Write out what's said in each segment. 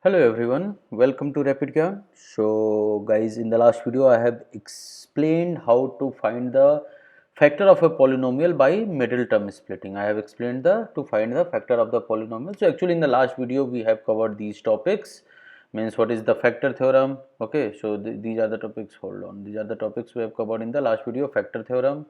Hello everyone, welcome to Rapid Gyan. So guys, in the last video I have explained how to find the factor of a polynomial by middle term splitting. I have explained to find the factor of the polynomial. So actually in the last video we have covered these topics, means what is the factor theorem. Okay, so these are the topics, hold on, these are the topics we have covered in the last video, factor theorem,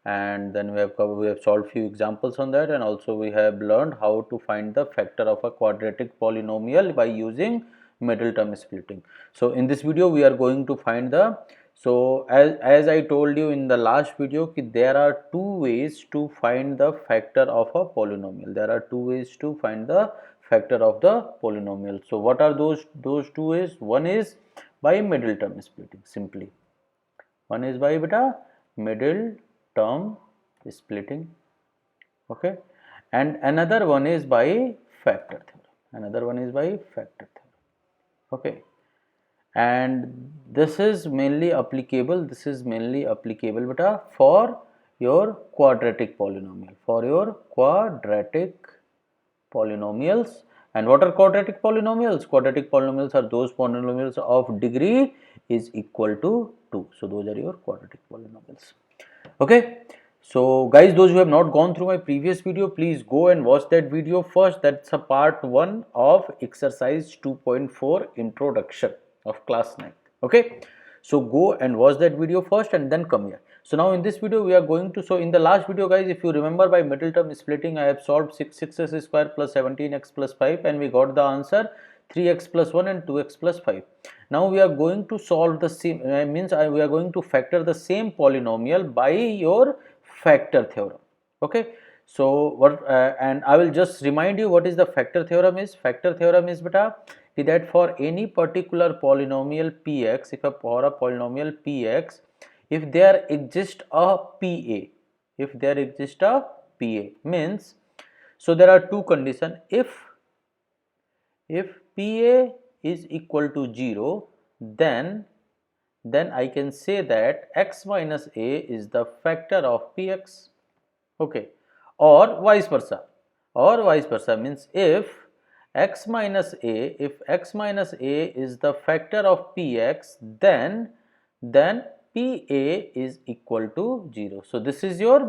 and then we have solved few examples on that, and also we have learned how to find the factor of a quadratic polynomial by using middle term splitting. So in this video we are going to find the, so as I told you in the last video, there are two ways to find the factor of a polynomial. There are two ways to find the factor of the polynomial. So what are those two ways? One is by middle term splitting, simply. One is by middle term splitting, okay, and another one is by factor theorem. Another one is by factor theorem, okay. And this is mainly applicable. This is mainly applicable for your quadratic polynomial. For your quadratic polynomials. And what are quadratic polynomials? Quadratic polynomials are those polynomials of degree is equal to 2. So those are your quadratic polynomials. Okay. So guys, those who have not gone through my previous video, please go and watch that video first. That's a part 1 of exercise 2.4 introduction of class 9. Okay. So go and watch that video first and then come here. So now in this video we are going to, so in the last video guys, if you remember, by middle term splitting I have solved 6x square plus 17x plus 5 and we got the answer 3x plus 1 and 2x plus 5. Now we are going to solve the same, we are going to factor the same polynomial by your factor theorem. Okay. So what and I will just remind you what is the factor theorem is. Factor theorem is that for any particular polynomial px, if for a polynomial px, if there exists a pa, if there exists a pa, means, so there are two conditions. If pa is equal to 0, then I can say that x minus a is the factor of px, okay, or vice versa. Or vice versa means if x minus a, if x minus a is the factor of px, then pa is equal to 0. So this is your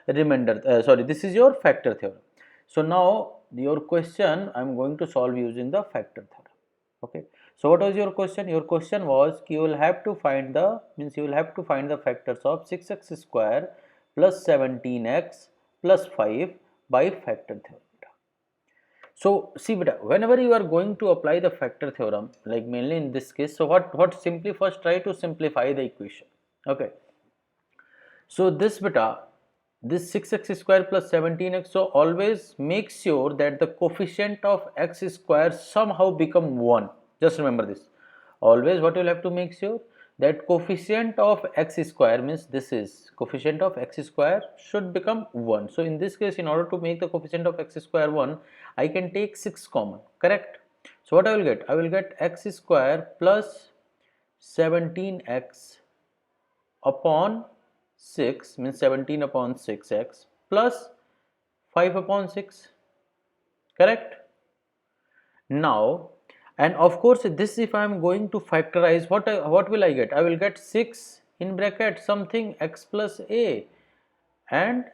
remainder, this is your factor theorem. So now your question I am going to solve using the factor theorem. Okay. So what was your question? Your question was you will have to find the, means you will have to find the factors of 6x square plus 17x plus 5 by factor theorem. So see whenever you are going to apply the factor theorem, like mainly in this case, so what simply first try to simplify the equation. Okay. So this this 6x square plus 17x, so always make sure that the coefficient of x square somehow become 1. Just remember this. Always what you will have to make sure that coefficient of x square, means this is coefficient of x square should become 1. So in this case, in order to make the coefficient of x square 1, I can take 6 common, correct? So what I will get? I will get x square plus 17x upon 6, means 17 upon 6x plus 5 upon 6, correct? Now, and of course this, if I am going to factorize, what will I get? I will get 6 in bracket something x plus a and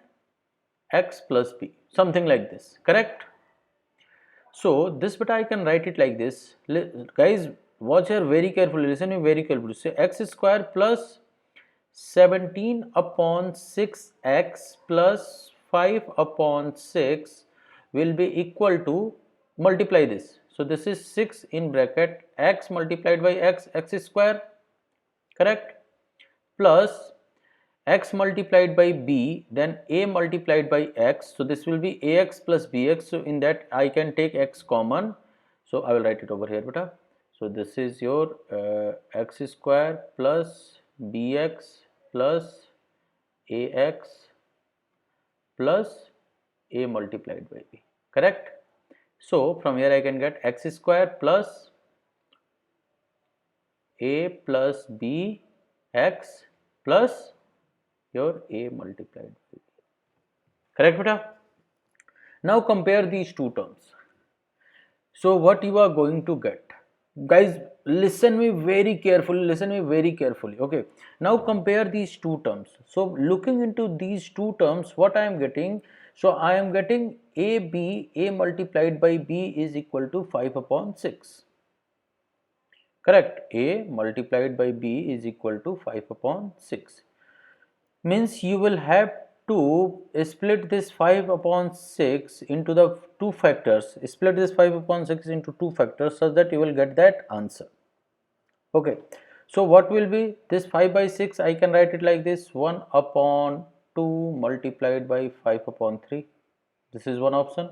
x plus b, something like this, correct? So this I can write it like this. Guys, watch here very carefully, listen me very carefully. So x square plus 17 upon 6x plus 5 upon 6 will be equal to, multiply this. So this is 6 in bracket x multiplied by x square, correct, plus x multiplied by b, then a multiplied by x. So this will be ax plus bx. So in that I can take x common. So I will write it over here So this is your x square plus bx plus ax plus a multiplied by b, correct? So from here I can get x square plus a plus b x plus your a multiplied by b, correct Now compare these two terms. So what you are going to get, guys, listen me very carefully, okay. Now compare these two terms. So looking into these two terms, what I am getting, so I am getting a multiplied by b is equal to 5 upon 6. Correct. A multiplied by b is equal to 5 upon 6. Means you will have to split this 5 upon 6 into the two factors. Split this 5 upon 6 into two factors such that you will get that answer. Okay. So what will be this 5 by 6? I can write it like this: 1 upon 2 multiplied by 5 upon 3. This is one option.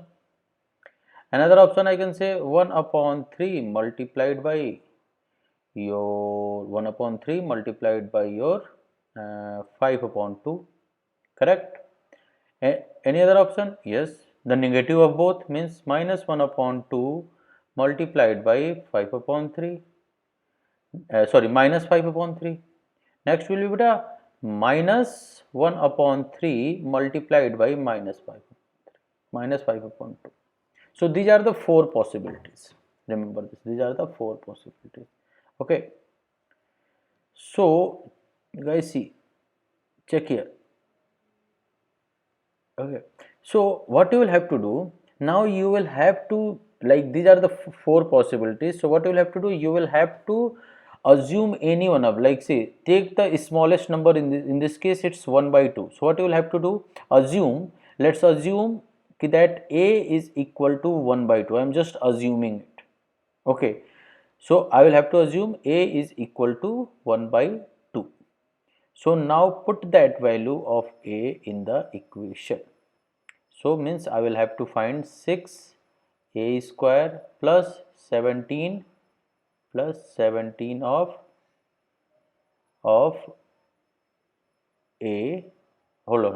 Another option I can say 1 upon 3 multiplied by your 1 upon 3 multiplied by your 5 upon 2. Correct. Any other option? Yes. The negative of both means minus 1 upon 2 multiplied by 5 upon 3. Sorry, minus 5 upon 3. Next will be beta minus 1 upon 3 multiplied by minus 5. Minus 5 upon 2. So these are the four possibilities. Remember this. These are the four possibilities. Okay. So guys, see, check here. Okay. So what you will have to do now, you will have to, like, these are the four possibilities. So what you will have to do, you will have to assume any one of, like, say, take the smallest number. In this case it's 1 by 2. So what you will have to do, assume, let's assume that a is equal to 1 by 2. I am just assuming it. Okay. So I will have to assume a is equal to 1 by 2. So now put that value of a in the equation. So means I will have to find 6 a square plus 17 of a. Hold on.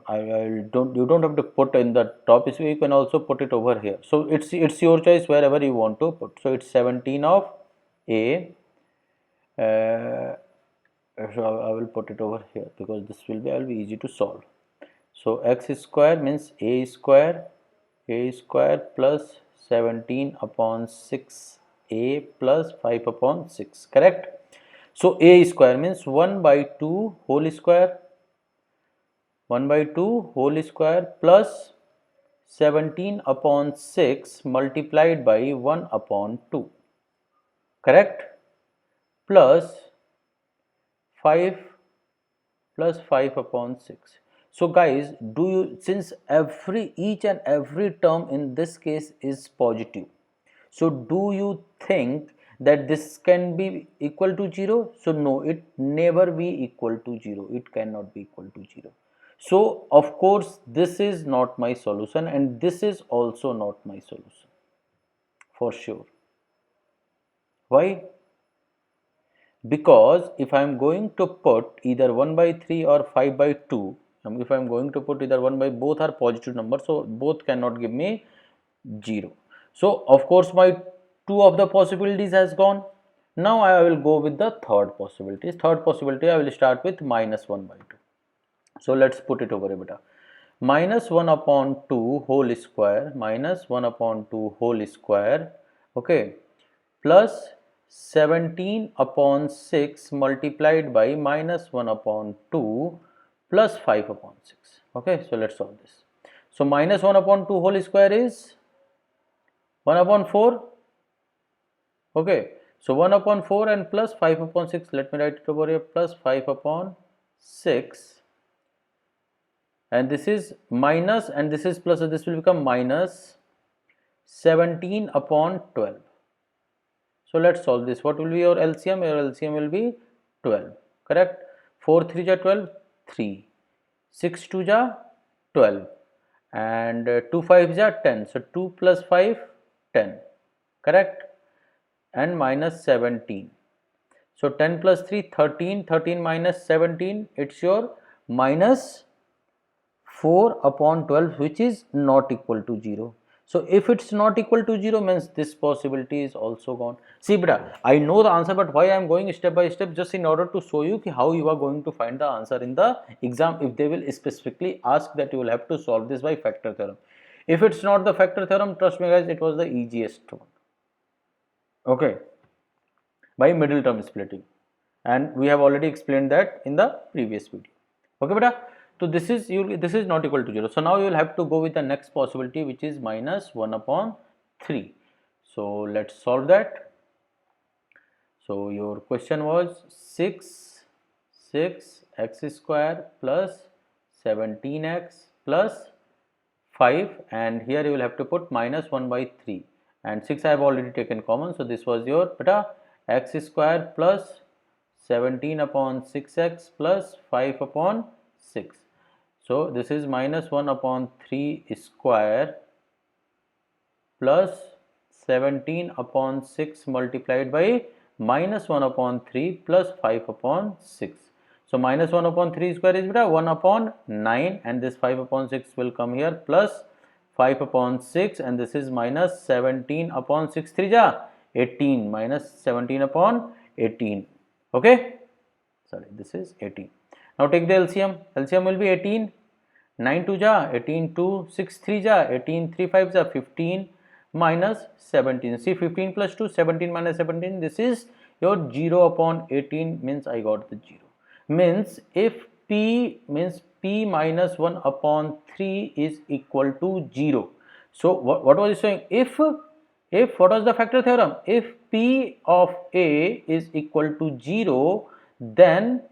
I don't, you don't have to put in the top, so you can also put it over here. So it's your choice wherever you want to put. So it's 17 of a. So I will put it over here because this will be easy to solve. So x square means a square plus 17 upon 6 a plus 5 upon 6. Correct. So a square means 1 by 2 whole square, 1 by 2 whole square plus 17 upon 6 multiplied by 1 upon 2. Correct. Plus 5 upon 6. So guys, do you, since each and every term in this case is positive, so do you think that this can be equal to 0? So no, it never be equal to 0. It cannot be equal to 0. So of course this is not my solution and this is also not my solution for sure. Why? Because if I am going to put either 1 by 3 or 5 by 2, if I am going to put either 1 by, both are positive numbers, so both cannot give me 0. So of course my two of the possibilities has gone. Now I will go with the third possibility. Third possibility, I will start with minus 1 by 2. So let's put it over here, beta. Minus 1 upon 2 whole square, minus 1 upon 2 whole square, okay, plus 17 upon 6 multiplied by minus 1 upon 2 plus 5 upon 6. Okay, so let's solve this. So minus 1 upon 2 whole square is 1 upon 4. Okay, so 1 upon 4 and plus 5 upon 6. Let me write it over here, plus 5 upon 6. And this is minus and this is plus, so this will become minus 17 upon 12. So let's solve this. What will be your LCM? Your LCM will be 12. Correct. 4 3 ja 12, 3. 6 2 ja 12. And 2 5 ja 10. So 2 plus 5, 10. Correct. And minus 17. So 10 plus 3, 13. 13 minus 17, it's your minus 4 upon 12, which is not equal to 0. So if it's not equal to 0 means this possibility is also gone. See beta, I know the answer, but why I am going step by step, just in order to show you how you are going to find the answer in the exam if they will specifically ask that you will have to solve this by factor theorem. If it's not the factor theorem, trust me guys, it was the easiest one. Okay, by middle term splitting, and we have already explained that in the previous video. Okay beta, so this is not equal to 0. So now you will have to go with the next possibility, which is minus 1 upon 3. So let's solve that. So your question was 6 x square plus 17x plus 5, and here you will have to put minus 1 by 3, and 6 I have already taken common. So this was your beta x square plus 17 upon 6x plus 5 upon 6. So this is minus 1 upon 3 square plus 17 upon 6 multiplied by minus 1 upon 3 plus 5 upon 6. So minus 1 upon 3 square is beta 1 upon 9, and this 5 upon 6 will come here, plus 5 upon 6, and this is minus 17 upon 6 3 ja 18, minus 17 upon 18. Okay, sorry, this is 18. Now take the LCM. LCM will be 18. 9 2 ja 18, 2 6 3 ja 18, 3 5 ja 15 minus 17. See, 15 plus 2, 17 minus 17, this is your 0 upon 18, means I got the 0. Means if P means P minus 1 upon 3 is equal to 0. So what was it saying? If what was the factor theorem? If P of A is equal to 0, then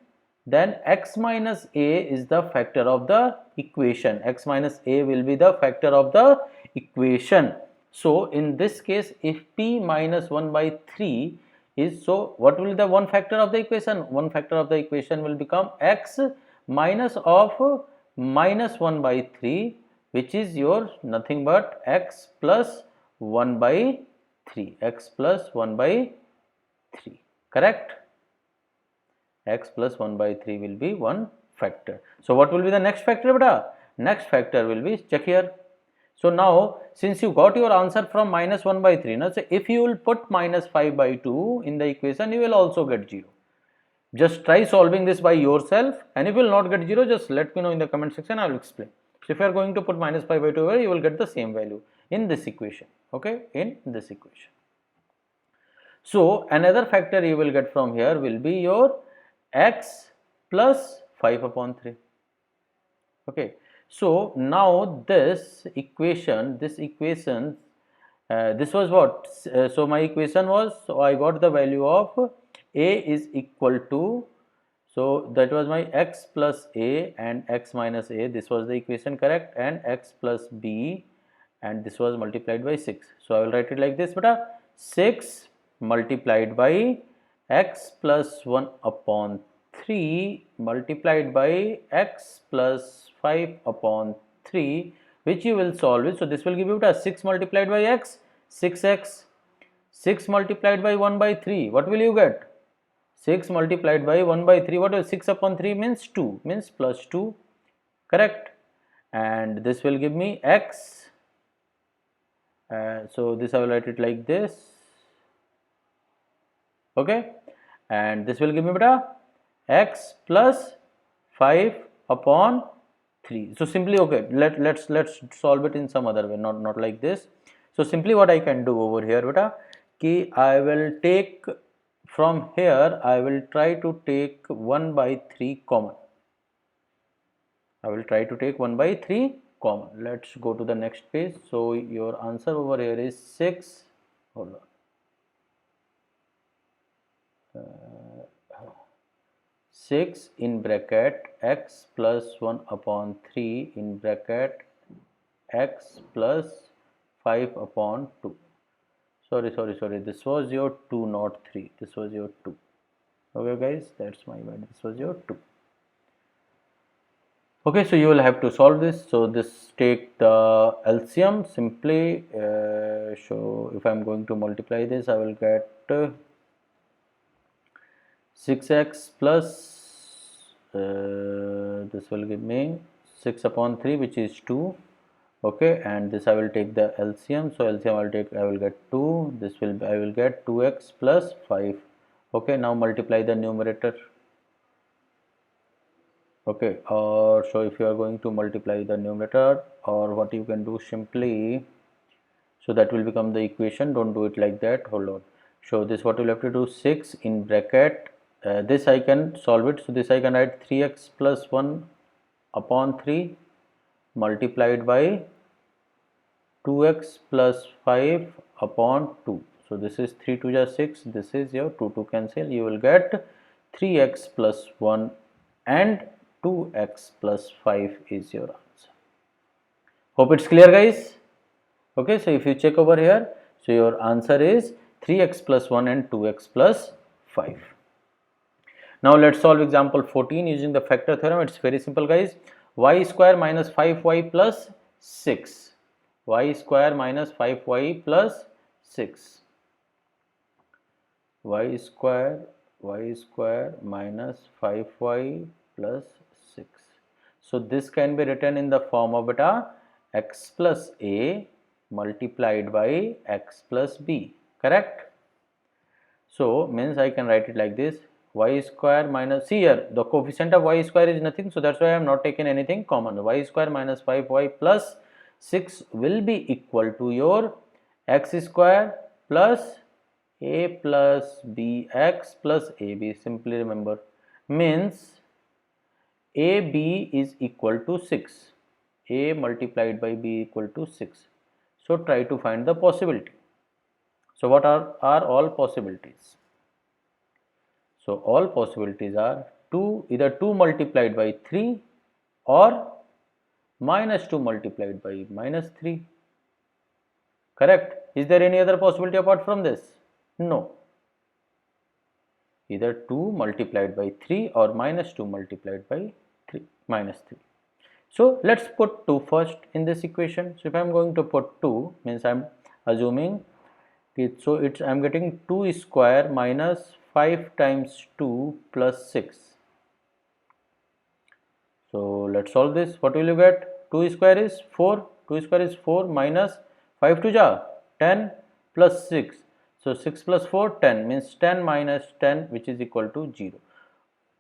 x minus a is the factor of the equation. X minus a will be the factor of the equation. So in this case, if P minus 1 by 3 is, so what will be the one factor of the equation? One factor of the equation will become x minus of minus 1 by 3, which is your nothing but x plus 1 by 3. X plus 1 by 3. Correct? X plus 1 by 3 will be one factor. So what will be the next factor beta? Next factor will be, check here. So now since you got your answer from minus 1 by 3, now so if you will put minus 5 by 2 in the equation, you will also get 0. Just try solving this by yourself, and if you will not get 0, just let me know in the comment section, I will explain. So if you are going to put minus 5 by 2 here, you will get the same value in this equation. Okay, in this equation. So another factor you will get from here will be your x plus 5 upon 3. Okay, so now this equation, this was what? So my equation was, so I got the value of a is equal to, so that was my x plus a and x minus a, this was the equation, correct, and x plus b, and this was multiplied by 6. So I will write it like this beta, 6 multiplied by x plus 1 upon 3 multiplied by x plus 5 upon 3, which you will solve it. So this will give you a 6 multiplied by x, 6x, 6 multiplied by 1 by 3, what will you get? 6 multiplied by 1 by 3, what is 6 upon 3 means 2, means plus 2, correct, and this will give me x, so this I will write it like this, okay, and this will give me beta x plus 5 upon 3. So simply, okay, let's solve it in some other way, not like this. So simply what I can do over here beta, ki I will take from here, I will try to take 1 by 3 common. I will try to take 1 by 3 common. Let's go to the next page. So your answer over here is 6, hold on, 6 in bracket x plus 1 upon 3 in bracket x plus 5 upon 2. Sorry, this was your 2, not 3, this was your 2. Okay guys, that's my bad, this was your 2. Okay, so you will have to solve this. So this, take the LCM simply, so if I am going to multiply this, I will get 6x plus, this will give me 6 upon 3, which is 2. Okay, and this I will take the LCM, so LCM I will get 2, this will, I will get 2x plus 5. Okay, now multiply the numerator. Okay, or so if you are going to multiply the numerator, or what you can do simply, so that will become the equation. Don't do it like that, hold on. So this what we'll have to do, 6 in bracket, this I can solve it, so this I can write 3x plus 1 upon 3 multiplied by 2x plus 5 upon 2. So this is 3 2 is 6, this is your 2 2 cancel, you will get 3x plus 1 and 2x plus 5 is your answer. Hope it's clear, guys. Okay, so if you check over here, so your answer is 3x plus 1 and 2x plus 5. Now let's solve example 14 using the factor theorem. It's very simple, guys. Y square minus 5y plus 6. Y square minus 5y plus 6. Y square minus 5y plus 6. So this can be written in the form of beta x plus a multiplied by x plus b, correct? So means I can write it like this, y square minus, see here the coefficient of y square is nothing, so that's why I am not taken anything common. Y square minus 5y plus 6 will be equal to your x square plus a plus bx plus ab. Simply remember, means ab is equal to 6, a multiplied by b equal to 6. So try to find the possibility. So what are all possibilities? So all possibilities are 2, either 2 multiplied by 3 or minus 2 multiplied by minus 3. Correct? Is there any other possibility apart from this? No. Either 2 multiplied by 3 or minus 2 multiplied by 3 minus 3. So let's put 2 first in this equation. So if I am going to put 2, means I am assuming it, so it's I am getting 2 square minus 5 times 2 plus 6. So let's solve this. What will you get? 2 square is 4. 2 square is 4 minus 5 to ja 10 plus 6. So 6 plus 4 10 means 10 minus 10, which is equal to 0.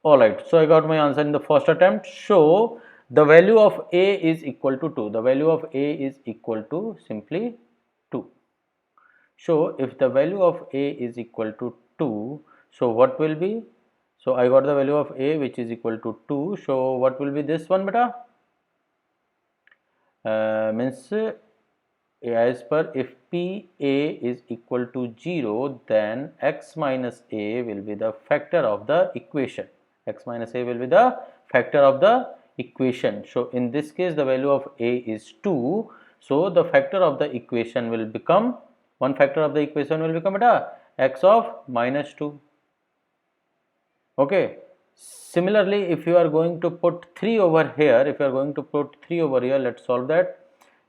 Alright, so I got my answer in the first attempt. So the value of a is equal to 2. The value of a is equal to simply 2. So if the value of a is equal to 2, so what will be? So I got the value of a which is equal to 2. So what will be this one, beta? Means as per, if pa is equal to 0, then x minus a will be the factor of the equation. X minus a will be the factor of the equation. So in this case the value of a is 2. So the factor of the equation will become, one factor of the equation will become beta x of minus 2. Okay. Similarly, if you are going to put 3 over here, let's solve that.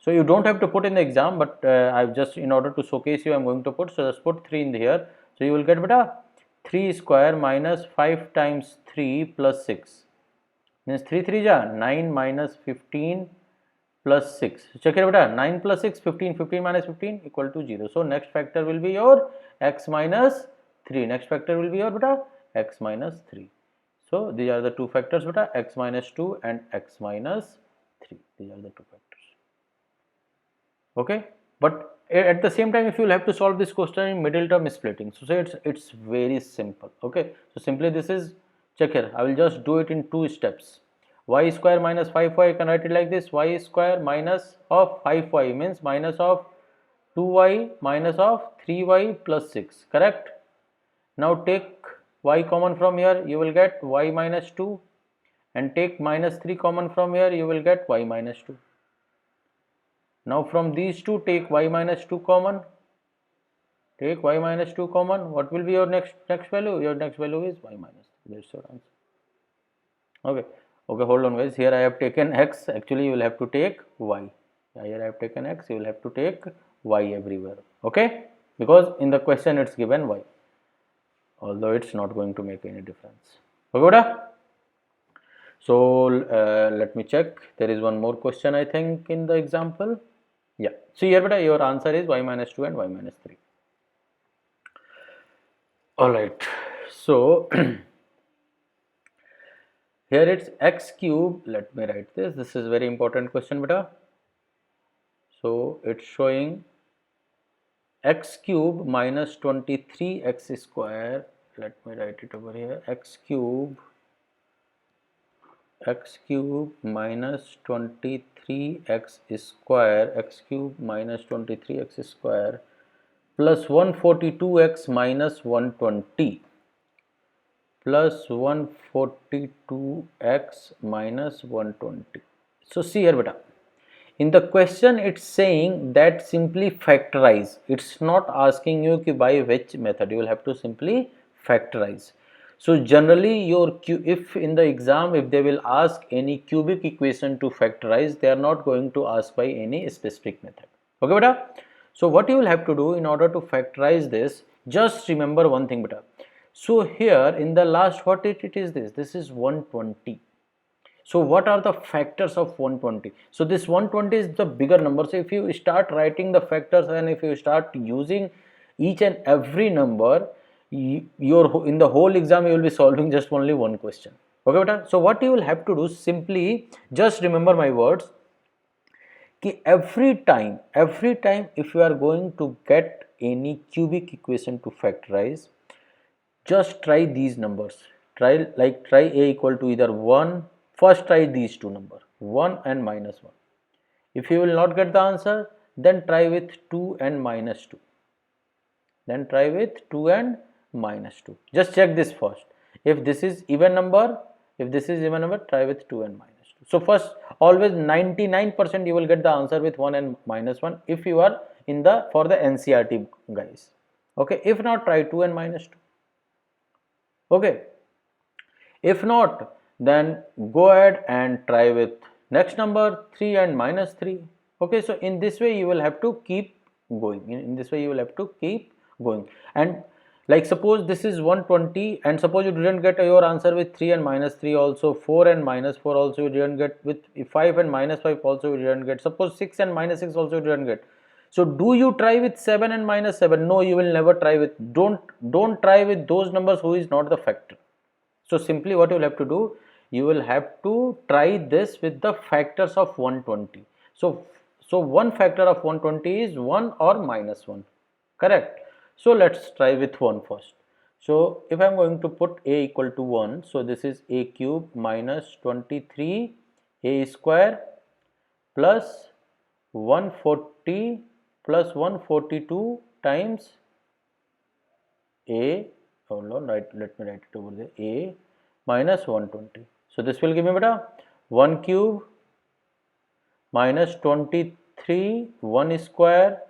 So you don't have to put in the exam, but I've just, in order to showcase you, I'm going to put, so just put 3 in here. So you will get beta 3 square minus 5 times 3 plus 6, means 3 3 ja 9 minus 15 plus 6. Check here beta, 9 plus 6 15, 15 minus 15 equal to 0. So next factor will be your x minus 3. Next factor will be your beta x minus 3. So these are the two factors beta, x minus 2 and x minus 3. These are the two factors. Okay, but at the same time, if you will have to solve this question in middle term splitting, so say it's very simple. Okay, so simply this is, check here, I will just do it in 2 steps. Y square minus 5y, I can write it like this, y square minus of 5y means minus of 2y minus of 3y plus 6, correct? Now take y common from here, you will get y minus 2, and take minus 3 common from here, you will get y minus 2. Now from these two take y minus 2 common. Take y minus 2 common. What will be your next value? Your next value is y minus 3. That's your answer. Okay. Okay, hold on guys. Here I have taken x. Actually you will have to take y. Here I have taken x. You will have to take y everywhere. Okay. Because in the question it's given y. Although it's not going to make any difference. Okay. So let me check. There is one more question I think in the example. Yeah, so here beta your answer is y minus 2 and y minus 3. Alright, so Here it's x cube. Let me write this. This is very important question, beta. So it's showing x cube minus 23x square. Let me write it over here. X cube minus 23x square, x cube minus 23x square plus 142x minus 120 plus 142x minus 120. So see here beta, in the question it's saying that simply factorize. It's not asking you ki by which method. You will have to simply factorize. So generally if in the exam if they will ask any cubic equation to factorize, they are not going to ask by any specific method. Okay beta. So what you will have to do in order to factorize this, just remember one thing beta. So here in the last what it is this? This is 120. So what are the factors of 120? So this 120 is the bigger number. So if you start writing the factors and if you start using each and every number, in the whole exam you will be solving just only one question. Okay beta? So what you will have to do, simply just remember my words, कि every time if you are going to get any cubic equation to factorize, just try these numbers. Try a equal to either 1. First try these two numbers, 1 and minus 1. If you will not get the answer, then try with 2 and minus 2. Then try with 2 and minus 2. Just check this first. If this is even number, try with 2 and minus 2. So first, always 99% you will get the answer with 1 and minus 1 if you are in the for the NCERT guys. Okay, if not, try 2 and minus 2. Okay, if not, then go ahead and try with next number 3 and minus 3. Okay, so in this way you will have to keep going. In this way you will have to keep going. And like suppose this is 120 and suppose you didn't get your answer with 3 and minus 3 also, 4 and minus 4 also you didn't get, with 5 and minus 5 also you didn't get, suppose 6 and minus 6 also you didn't get. So do you try with 7 and minus 7? No, you will never try with, don't try with those numbers who is not the factor. So simply what you will have to do, you will have to try this with the factors of 120. So one factor of 120 is 1 or minus 1, correct? So let's try with 1 first. So if I am going to put a equal to 1, so this is a cube minus 23 a square plus 140 plus 142 times a, hold on, let me write it over there, a minus 120. So this will give me beta 1 cube minus 23 1 square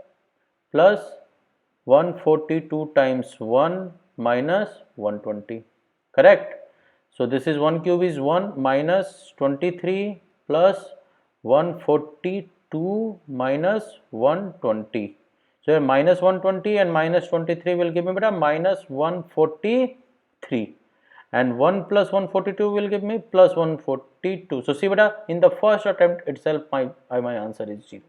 plus 142 times 1 minus 120, correct? So this is 1 cube is 1 minus 23 plus 142 minus 120. So here minus 120 and minus 23 will give me beta minus 143, and 1 plus 142 will give me plus 142. So see beta, in the first attempt itself my answer is 0.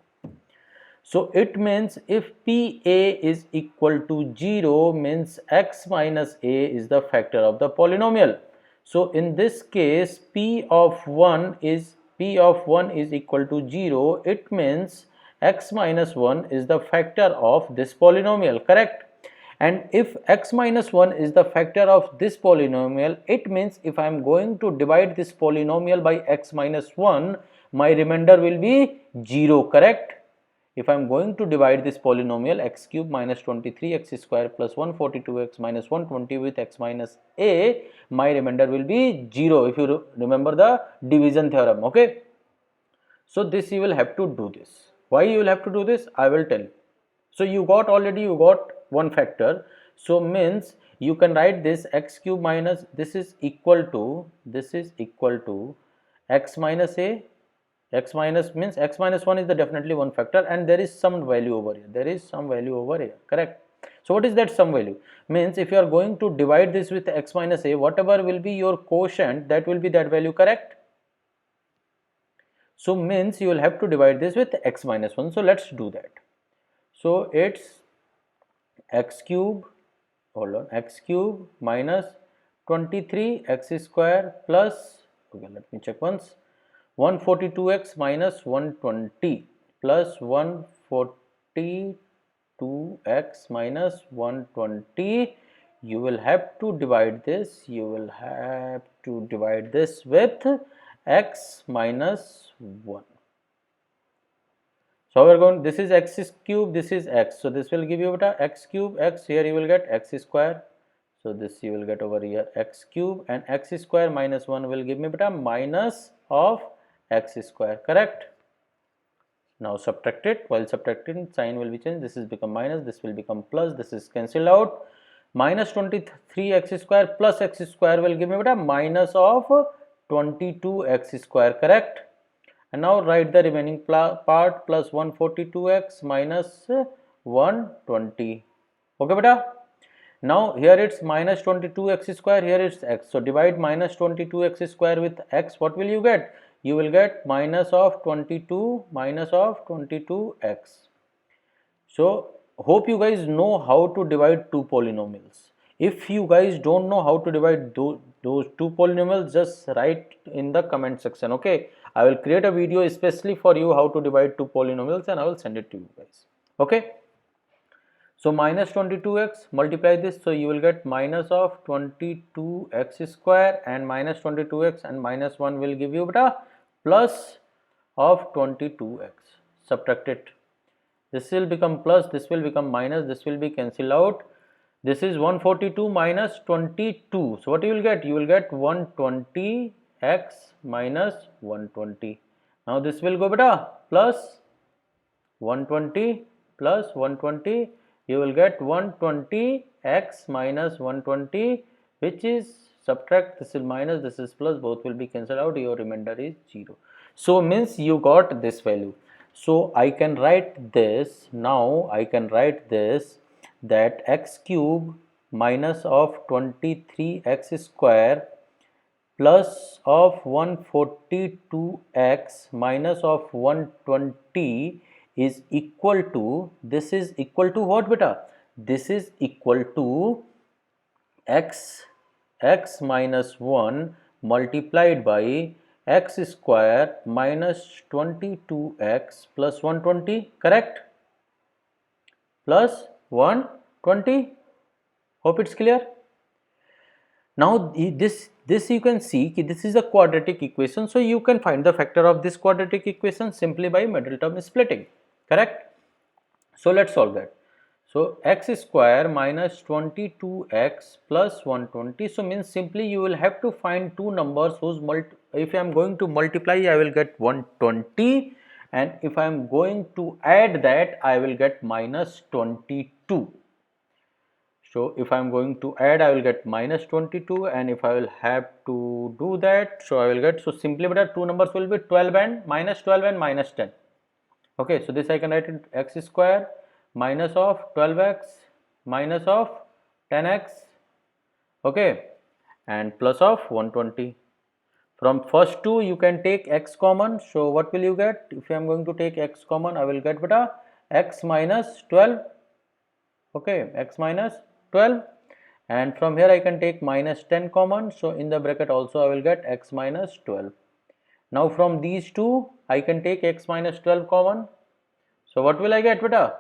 So it means if PA is equal to 0 means x minus a is the factor of the polynomial. So in this case P of 1 is equal to 0. It means x minus 1 is the factor of this polynomial, correct? And if x minus 1 is the factor of this polynomial, it means if I am going to divide this polynomial by x minus 1, my remainder will be 0, correct? If I am going to divide this polynomial x cube minus 23x square plus 142x minus 120 with x minus a, my remainder will be 0, if you remember the division theorem. Okay, so this you will have to do this. Why you will have to do this, I will tell you. So you got one factor, so means you can write this x cube minus, this is equal to x minus a. X minus means x minus 1 is the definitely one factor, and there is some value over here, correct? So what is that some value? Means if you are going to divide this with x minus a, whatever will be your quotient, that will be that value, correct? So means you will have to divide this with x minus 1. So let's do that. So it's x cube, x cube minus 23 x square plus Okay, let me check once. 142x minus 120 plus 142x minus 120. You will have to divide this. You will have to divide this with x minus 1. So we are going, this is x cube, this is x. So this will give you x cube, x, here you will get x square. So this you will get over here x cube, and x square minus 1 will give me minus of x square, correct? Now subtract it. While subtracting, sign will be changed. This is become minus, this will become plus, this is cancelled out. Minus 23x square plus x square will give me minus of 22x square, correct? And now write the remaining part, plus 142x minus 120. Okay beta. Now here it's minus 22x square, here it's x. So divide minus 22x square with x. What will you get? You will get minus of 22 minus of 22x. So hope you guys know how to divide two polynomials. If you guys don't know how to divide those two polynomials, just write in the comment section. Okay, I will create a video especially for you how to divide two polynomials, and I will send it to you guys. Okay, so minus 22x, multiply this, so you will get minus of 22x square, and minus 22x and minus 1 will give you plus of 22x. Subtract it. This will become plus, this will become minus, this will be cancelled out. This is 142 minus 22. So what you will get? You will get 120x minus 120. Now this will go plus 120 plus 120. You will get 120x minus 120, which is, subtract, this is minus, this is plus, both will be cancelled out. Your remainder is 0. So means you got this value. So I can write this, now I can write this, that x cube minus of 23x square plus of 142x minus of 120 is equal to, this is equal to what beta? This is equal to x minus 1 multiplied by x square minus 22x plus 120, correct? Plus 120. Hope it's clear. Now this you can see this is a quadratic equation, so you can find the factor of this quadratic equation simply by middle term splitting, correct? So let's solve that. So x square minus 22x plus 120, so means simply you will have to find two numbers whose if I am going to multiply, I will get 120, and if I am going to add that, I will get minus 22. So if I am going to add, I will get minus 22, and if I will have to do that, so I will get, so simply two numbers will be 12 and minus 12 and minus 10. Okay, so this I can write it x square minus of 12x minus of 10x, okay, and plus of 120. From first two you can take x common, so what will you get? If I am going to take x common, I will get x minus 12, okay, x minus 12, and from here I can take minus 10 common, so in the bracket also I will get x minus 12. Now from these two I can take x minus 12 common, so what will I get beta?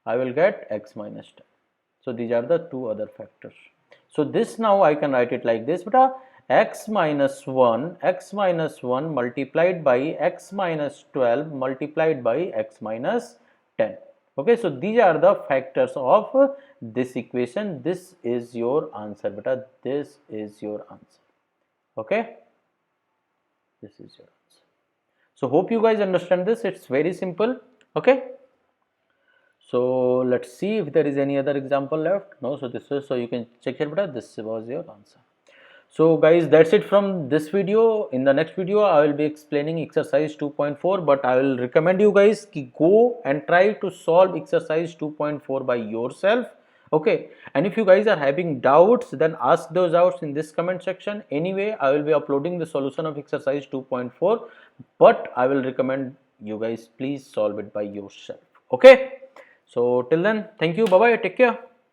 I will get x minus 10. So these are the two other factors. So this now I can write it like this beta, x minus 1 multiplied by x minus 12 multiplied by x minus 10. Okay, so these are the factors of this equation. This is your answer beta, this is your answer. Okay, this is your answer. So hope you guys understand this. It's very simple. Okay, so let's see if there is any other example left. No, so this is, so you can check here beta, this was your answer. So guys, that's it from this video. In the next video I will be explaining exercise 2.4, but I will recommend you guys to go and try to solve exercise 2.4 by yourself. Okay, and if you guys are having doubts, then ask those doubts in this comment section. Anyway, I will be uploading the solution of exercise 2.4, but I will recommend you guys please solve it by yourself. Okay, so till then, thank you, bye bye, take care.